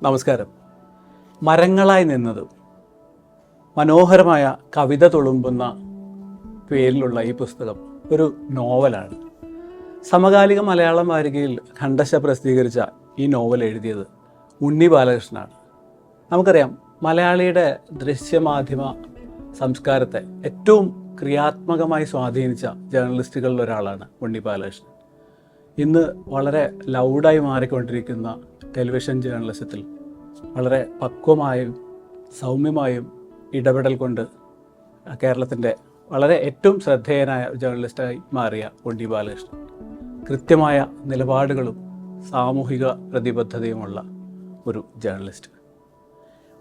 നമസ്കാരം. മരങ്ങളായി നിന്നതും മനോഹരമായ കവിത തുളുമ്പുന്ന പേരിലുള്ള ഈ പുസ്തകം ഒരു നോവലാണ്. സമകാലിക മലയാളം വാരികയിൽ ഖണ്ഡശ പ്രസിദ്ധീകരിച്ച ഈ നോവൽ എഴുതിയത് ഉണ്ണി ബാലകൃഷ്ണനാണ്. നമുക്കറിയാം, മലയാളിയുടെ ദൃശ്യമാധ്യമ സംസ്കാരത്തെ ഏറ്റവും ക്രിയാത്മകമായി സ്വാധീനിച്ച ജേർണലിസ്റ്റുകളിൽ ഒരാളാണ് ഉണ്ണി ബാലകൃഷ്ണൻ. ഇന്ന് വളരെ ലൗഡായി മാറിക്കൊണ്ടിരിക്കുന്ന ടെലിവിഷൻ ജേർണലിസത്തിൽ വളരെ പക്വമായും സൗമ്യമായും ഇടപെടൽ കൊണ്ട് കേരളത്തിൻ്റെ വളരെ ഏറ്റവും ശ്രദ്ധേയനായ ജേർണലിസ്റ്റായി മാറിയ ഉണ്ണി ബാലകൃഷ്ണൻ കൃത്യമായ നിലപാടുകളും സാമൂഹിക പ്രതിബദ്ധതയുമുള്ള ഒരു ജേർണലിസ്റ്റ്.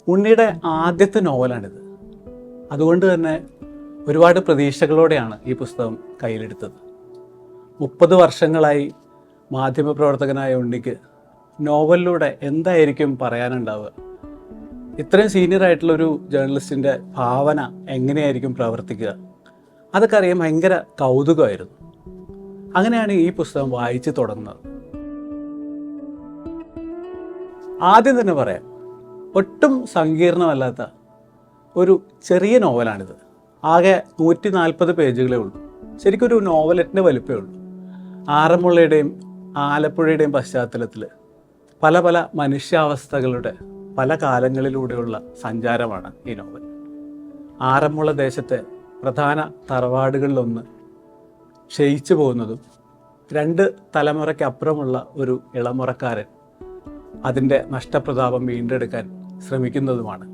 ഉണ്ണിയുടെ ആദ്യത്തെ നോവലാണിത്. അതുകൊണ്ട് തന്നെ ഒരുപാട് പ്രതീക്ഷകളോടെയാണ് ഈ പുസ്തകം കയ്യിലെടുത്തത്. 30 വർഷങ്ങളായി മാധ്യമപ്രവർത്തകനായ ഉണ്ണിക്ക് നോവലിലൂടെ എന്തായിരിക്കും പറയാനുണ്ടാവുക, ഇത്രയും സീനിയറായിട്ടുള്ളൊരു ജേർണലിസ്റ്റിൻ്റെ ഭാവന എങ്ങനെയായിരിക്കും പ്രവർത്തിക്കുക, അതൊക്കെ അറിയാൻ ഭയങ്കര കൗതുകമായിരുന്നു. അങ്ങനെയാണ് ഈ പുസ്തകം വായിച്ചു തുടങ്ങുന്നത്. ആദ്യം തന്നെ പറയാം, ഒട്ടും സങ്കീർണമല്ലാത്ത ഒരു ചെറിയ നോവലാണിത്. ആകെ 140 പേജുകളേ ഉള്ളൂ. ശരിക്കും ഒരു നോവലറ്റിൻ്റെ വലിപ്പമേ ഉള്ളൂ. ആറന്മുളയുടെയും ആലപ്പുഴയുടെയും പശ്ചാത്തലത്തിൽ പല പല മനുഷ്യാവസ്ഥകളുടെ പല കാലങ്ങളിലൂടെയുള്ള സഞ്ചാരമാണ് ഈ നോവൽ. ആറന്മുള ദേശത്തെ പ്രധാന തറവാടുകളിലൊന്ന് ക്ഷയിച്ചു പോകുന്നതും 2 തലമുറയ്ക്കപ്പുറമുള്ള ഒരു ഇളമുറക്കാരൻ അതിൻ്റെ നഷ്ടപ്രതാപം വീണ്ടെടുക്കാൻ ശ്രമിക്കുന്നതുമാണ്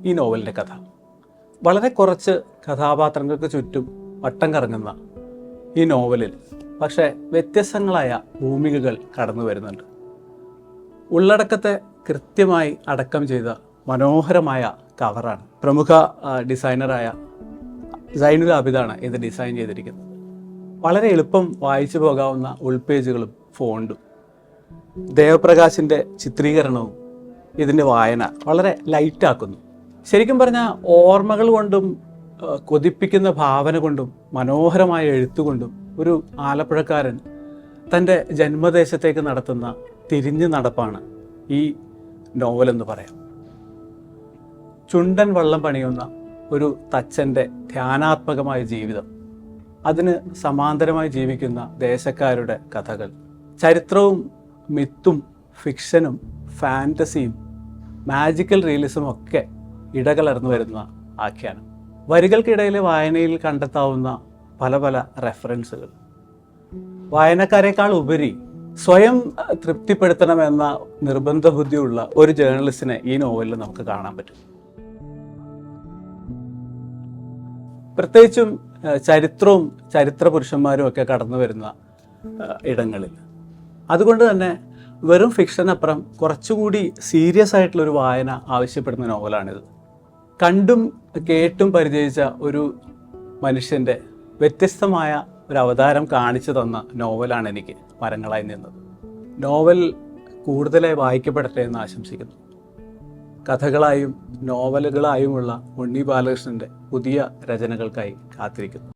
ഈ നോവലിൻ്റെ കഥ. വളരെ കുറച്ച് കഥാപാത്രങ്ങൾക്ക് ചുറ്റും വട്ടം കറങ്ങുന്ന ഈ നോവലിൽ പക്ഷേ വ്യത്യസ്തങ്ങളായ ഭൂമികകൾ കടന്നു വരുന്നുണ്ട്. ഉള്ളടക്കത്തെ കൃത്യമായി അടക്കം ചെയ്ത മനോഹരമായ കവറാണ്. പ്രമുഖ ഡിസൈനറായ സൈനുൽ ആബിദാണ് ഇത് ഡിസൈൻ ചെയ്തിരിക്കുന്നത്. വളരെ എളുപ്പം വായിച്ചു പോകാവുന്ന ഉൾപേജുകളും ഫോണ്ടും ദേവപ്രകാശിൻ്റെ ചിത്രീകരണവും ഇതിൻ്റെ വായന വളരെ ലൈറ്റാക്കുന്നു. ശരിക്കും പറഞ്ഞാൽ ഓർമ്മകൾ കൊണ്ടും കൊതിപ്പിക്കുന്ന ഭാവന കൊണ്ടും മനോഹരമായ എഴുത്തുകൊണ്ടും ഒരു ആലപ്പുഴക്കാരൻ തൻ്റെ ജന്മദേശത്തേക്ക് നടത്തുന്ന തിരിഞ്ഞു നടപ്പാണ് ഈ നോവലെന്ന് പറയാം. ചുണ്ടൻ വള്ളം പണിയുന്ന ഒരു തച്ചൻ്റെ ധ്യാനാത്മകമായ ജീവിതം, അതിന് സമാന്തരമായി ജീവിക്കുന്ന ദേശക്കാരുടെ കഥകൾ, ചരിത്രവും മിത്തും ഫിക്ഷനും ഫാൻറ്റസിയും മാജിക്കൽ റിയലിസമും ഒക്കെ ഇടകലർന്നു വരുന്ന ആഖ്യാനം. വരികൾക്കിടയിലെ വായനയിൽ കണ്ടെത്താവുന്ന പല പല റെഫറൻസുകൾ വായനക്കാരെക്കാൾ ഉപരി സ്വയം തൃപ്തിപ്പെടുത്തണമെന്ന നിർബന്ധ ബുദ്ധിയുള്ള ഒരു ജേർണലിസ്റ്റിനെ ഈ നോവലിൽ നമുക്ക് കാണാൻ പറ്റും. പ്രത്യേകിച്ചും ചരിത്രവും ചരിത്ര പുരുഷന്മാരും ഒക്കെ കടന്നു വരുന്ന ഇടങ്ങളിൽ. അതുകൊണ്ട് തന്നെ വെറും ഫിക്ഷനപ്പുറം കുറച്ചുകൂടി സീരിയസ് ആയിട്ടുള്ളൊരു വായന ആവശ്യപ്പെടുന്ന നോവലാണിത്. കണ്ടും കേട്ടും പരിചയിച്ച ഒരു മനുഷ്യൻ്റെ വ്യത്യസ്തമായ ഒരു അവതാരം കാണിച്ചു തന്ന നോവലാണ് എനിക്ക് മരങ്ങളായി നിന്നത്. നോവൽ കൂടുതലായി വായിക്കപ്പെടട്ടെ എന്ന് ആശംസിക്കുന്നു. കഥകളായും നോവലുകളായുമുള്ള ഉണ്ണി ബാലകൃഷ്ണൻ്റെ പുതിയ രചനകൾക്കായി കാത്തിരിക്കുന്നു.